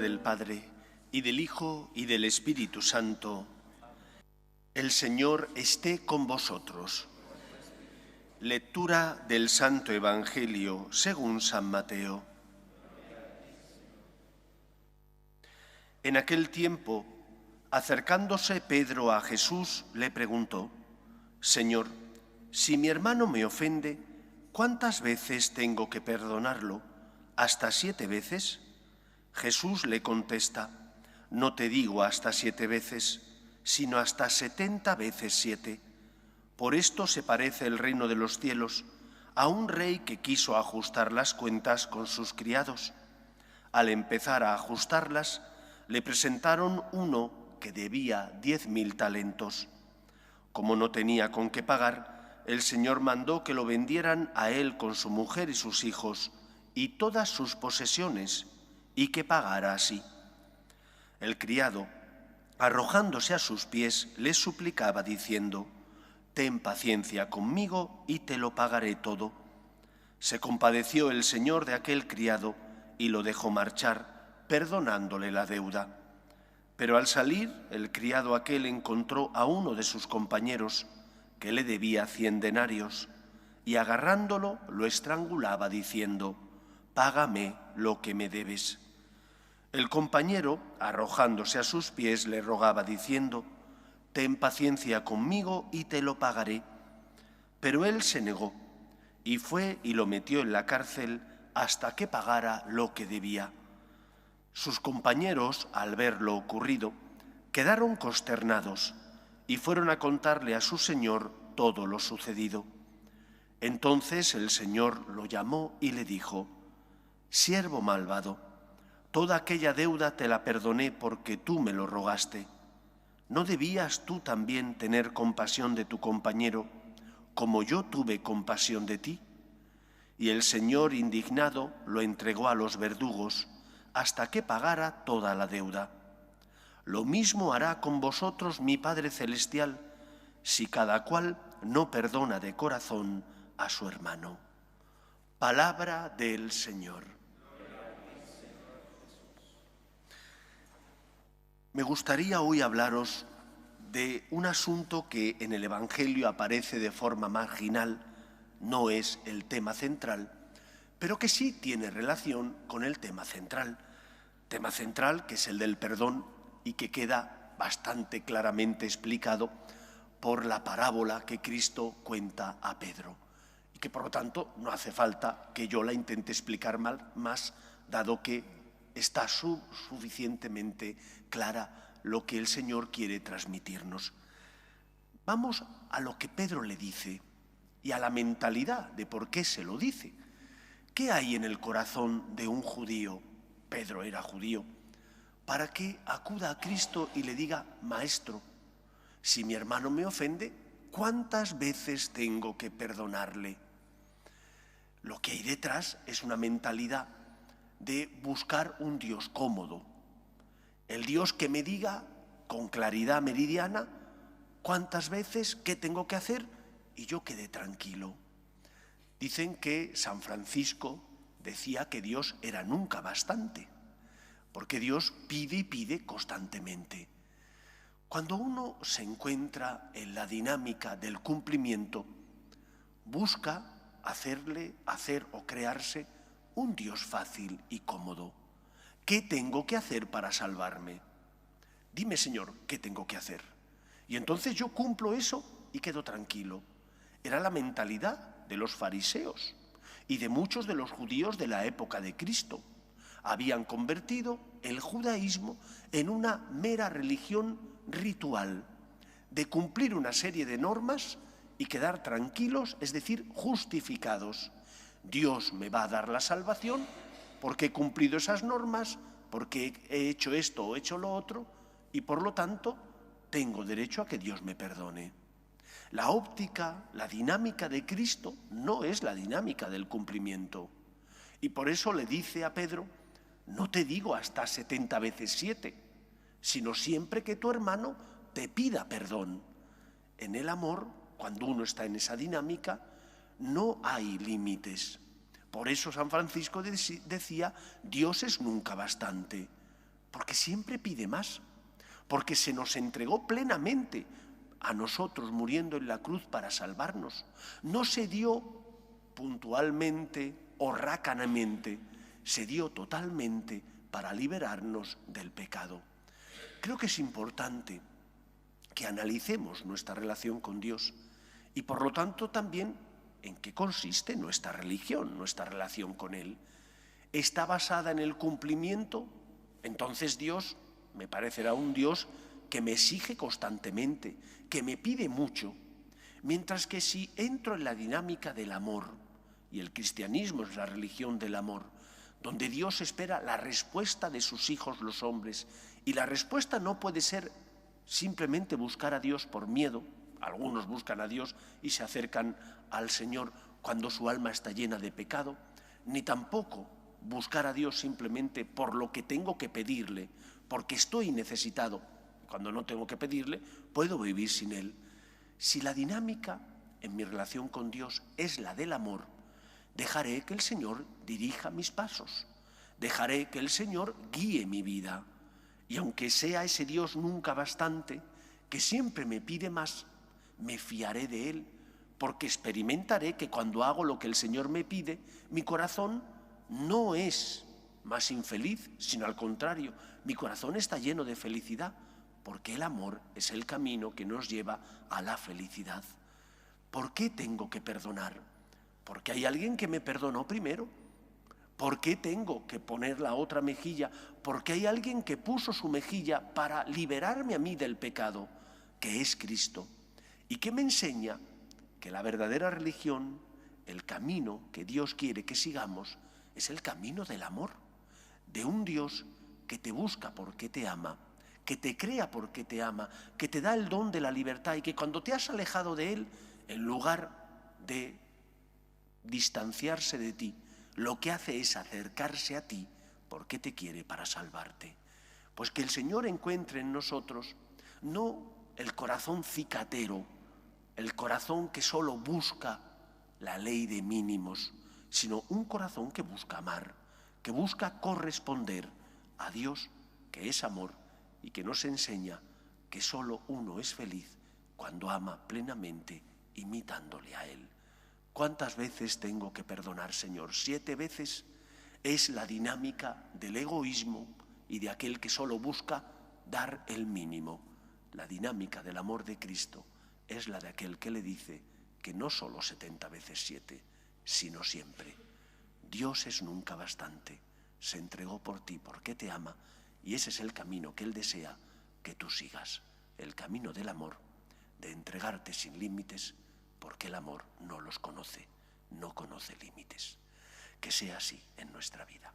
del Padre, y del Hijo, y del Espíritu Santo. El Señor esté con vosotros. Lectura del Santo Evangelio según San Mateo. En aquel tiempo, acercándose Pedro a Jesús, le preguntó: Señor, si mi hermano me ofende, ¿cuántas veces tengo que perdonarlo? ¿Hasta 7 veces? Jesús le contesta: no te digo hasta 7 veces, sino hasta 70 veces 7. Por esto se parece el reino de los cielos a un rey que quiso ajustar las cuentas con sus criados. Al empezar a ajustarlas, le presentaron uno que debía 10.000 talentos. Como no tenía con qué pagar, el Señor mandó que lo vendieran a él con su mujer y sus hijos y todas sus posesiones, y que pagara así. El criado, arrojándose a sus pies, le suplicaba diciendo: ten paciencia conmigo y te lo pagaré todo. Se compadeció el Señor de aquel criado y lo dejó marchar, perdonándole la deuda. Pero al salir, el criado aquel encontró a uno de sus compañeros que le debía 100 denarios, y agarrándolo lo estrangulaba diciendo: págame lo que me debes. El compañero, arrojándose a sus pies, le rogaba diciendo: ten paciencia conmigo y te lo pagaré. Pero él se negó, y fue y lo metió en la cárcel hasta que pagara lo que debía. Sus compañeros, al ver lo ocurrido, quedaron consternados y fueron a contarle a su señor todo lo sucedido. Entonces el Señor lo llamó y le dijo: siervo malvado, toda aquella deuda te la perdoné porque tú me lo rogaste. ¿No debías tú también tener compasión de tu compañero, como yo tuve compasión de ti? Y el Señor, indignado, lo entregó a los verdugos hasta que pagara toda la deuda. Lo mismo hará con vosotros mi Padre Celestial, si cada cual no perdona de corazón a su hermano. Palabra del Señor. Me gustaría hoy hablaros de un asunto que en el Evangelio aparece de forma marginal, no es el tema central, pero que sí tiene relación con el tema central que es el del perdón y que queda bastante claramente explicado por la parábola que Cristo cuenta a Pedro y que por lo tanto no hace falta que yo la intente explicar más, dado que está suficientemente clara lo que el Señor quiere transmitirnos. Vamos a lo que Pedro le dice y a la mentalidad de por qué se lo dice. ¿Qué hay en el corazón de un judío? Pedro era judío, para que acuda a Cristo y le diga: Maestro, si mi hermano me ofende, ¿cuántas veces tengo que perdonarle? Lo que hay detrás es una mentalidad de buscar un Dios cómodo, el Dios que me diga con claridad meridiana cuántas veces, qué tengo que hacer y yo quede tranquilo. Dicen que San Francisco decía que Dios era nunca bastante, porque Dios pide y pide constantemente. Cuando uno se encuentra en la dinámica del cumplimiento, busca hacer o crearse un Dios fácil y cómodo. ¿Qué tengo que hacer para salvarme? Dime, Señor, ¿qué tengo que hacer? Y entonces yo cumplo eso y quedo tranquilo. Era la mentalidad de los fariseos y de muchos de los judíos de la época de Cristo. Habían convertido el judaísmo en una mera religión ritual, de cumplir una serie de normas y quedar tranquilos, es decir, justificados. Dios me va a dar la salvación porque he cumplido esas normas, porque he hecho esto o hecho lo otro, y por lo tanto tengo derecho a que Dios me perdone. La óptica, la dinámica de Cristo no es la dinámica del cumplimiento. Y por eso le dice a Pedro: no te digo hasta 70 veces 7, sino siempre que tu hermano te pida perdón. En el amor, cuando uno está en esa dinámica, no hay límites. Por eso San Francisco decía: Dios es nunca bastante. porque siempre pide más, porque se nos entregó plenamente a nosotros muriendo en la cruz para salvarnos. No se dio puntualmente o rácanamente, se dio totalmente para liberarnos del pecado. Creo que es importante que analicemos nuestra relación con Dios y por lo tanto también en qué consiste nuestra religión, nuestra relación con Él. ¿Está basada en el cumplimiento? Entonces Dios me parecerá un Dios que me exige constantemente, que me pide mucho, mientras que si entro en la dinámica del amor, y el cristianismo es la religión del amor, donde Dios espera la respuesta de sus hijos los hombres, y la respuesta no puede ser simplemente buscar a Dios por miedo. Algunos buscan a Dios y se acercan al Señor cuando su alma está llena de pecado, ni tampoco buscar a Dios simplemente por lo que tengo que pedirle, porque estoy necesitado. Cuando no tengo que pedirle, puedo vivir sin Él. Si la dinámica en mi relación con Dios es la del amor, dejaré que el Señor dirija mis pasos, dejaré que el Señor guíe mi vida. Y aunque sea ese Dios nunca bastante, que siempre me pide más, me fiaré de Él, porque experimentaré que cuando hago lo que el Señor me pide, mi corazón no es más infeliz, sino al contrario, mi corazón está lleno de felicidad, porque el amor es el camino que nos lleva a la felicidad. ¿Por qué tengo que perdonar? ¿Porque hay alguien que me perdonó primero? ¿Por qué tengo que poner la otra mejilla? Porque hay alguien que puso su mejilla para liberarme a mí del pecado, que es Cristo, y que me enseña que la verdadera religión, el camino que Dios quiere que sigamos, es el camino del amor, de un Dios que te busca porque te ama, que te crea porque te ama, que te da el don de la libertad y que cuando te has alejado de Él, en lugar de distanciarse de ti, lo que hace es acercarse a ti porque te quiere para salvarte. Pues que el Señor encuentre en nosotros no el corazón cicatero, el corazón que solo busca la ley de mínimos, sino un corazón que busca amar, que busca corresponder a Dios, que es amor y que nos enseña que solo uno es feliz cuando ama plenamente imitándole a Él. ¿Cuántas veces tengo que perdonar, Señor? 7 veces. Es la dinámica del egoísmo y de aquel que solo busca dar el mínimo. La dinámica del amor de Cristo es la de aquel que le dice que no solo 70 veces 7, sino siempre. Dios es nunca bastante. Se entregó por ti porque te ama y ese es el camino que Él desea que tú sigas. El camino del amor, de entregarte sin límites, porque el amor no los conoce, no conoce límites. Que sea así en nuestra vida.